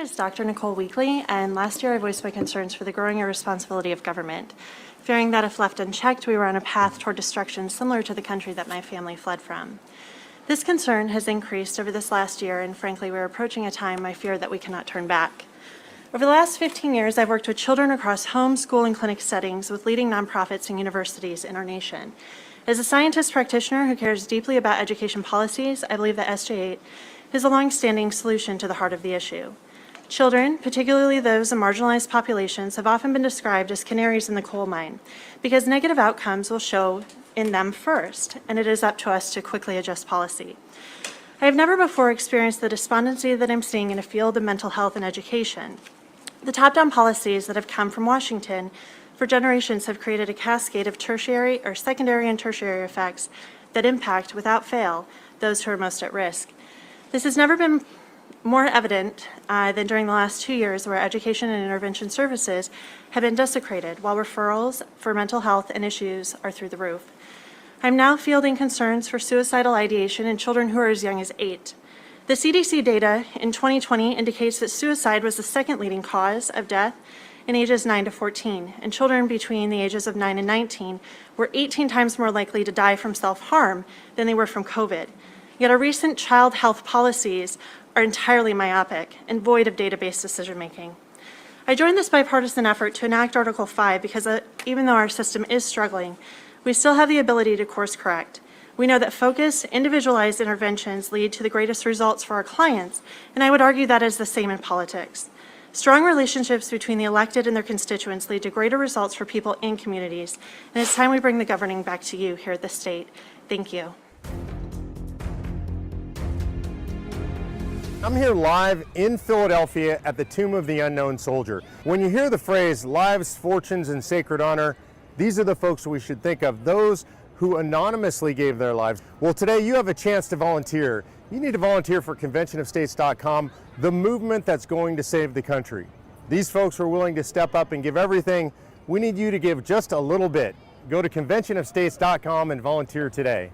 is Dr. Nicole Weekly, and last year I voiced my concerns for the growing irresponsibility of government, fearing that if left unchecked, we were on a path toward destruction similar to the country that my family fled from. This concern has increased over this last year, and frankly, we're approaching a time I fear that we cannot turn back. Over the last 15 years, I've worked with children across home, school, and clinic settings with leading nonprofits and universities in our nation. As a scientist practitioner who cares deeply about education policies, I believe that SJ8 is a long-standing solution to the heart of the issue. Children, particularly those in marginalized populations, have often been described as canaries in the coal mine because negative outcomes will show in them first, and it is up to us to quickly adjust policy. I have never before experienced the despondency that I'm seeing in a field of mental health and education. The top-down policies that have come from Washington for generations have created a cascade of secondary and tertiary effects that impact, without fail, those who are most at risk. This has never been more evident than during the last 2 years, where education and intervention services have been desecrated while referrals for mental health and issues are through the roof. I'm now fielding concerns for suicidal ideation in children who are as young as 8. The CDC data in 2020 indicates that suicide was the second leading cause of death in ages 9 to 14, and children between the ages of 9 and 19 were 18 times more likely to die from self-harm than they were from COVID. Yet our recent child health policies are entirely myopic and void of data-based decision-making. I joined this bipartisan effort to enact Article 5 because even though our system is struggling, we still have the ability to course correct. We know that focused, individualized interventions lead to the greatest results for our clients, and I would argue that is the same in politics. Strong relationships between the elected and their constituents lead to greater results for people in communities, and it's time we bring the governing back to you here at the state. Thank you. I'm here live in Philadelphia at the Tomb of the Unknown Soldier. When you hear the phrase lives, fortunes, and sacred honor, these are the folks we should think of, those who anonymously gave their lives. Well, today you have a chance to volunteer. You need to volunteer for conventionofstates.com, the movement that's going to save the country. These folks were willing to step up and give everything. We need you to give just a little bit. Go to conventionofstates.com and volunteer today.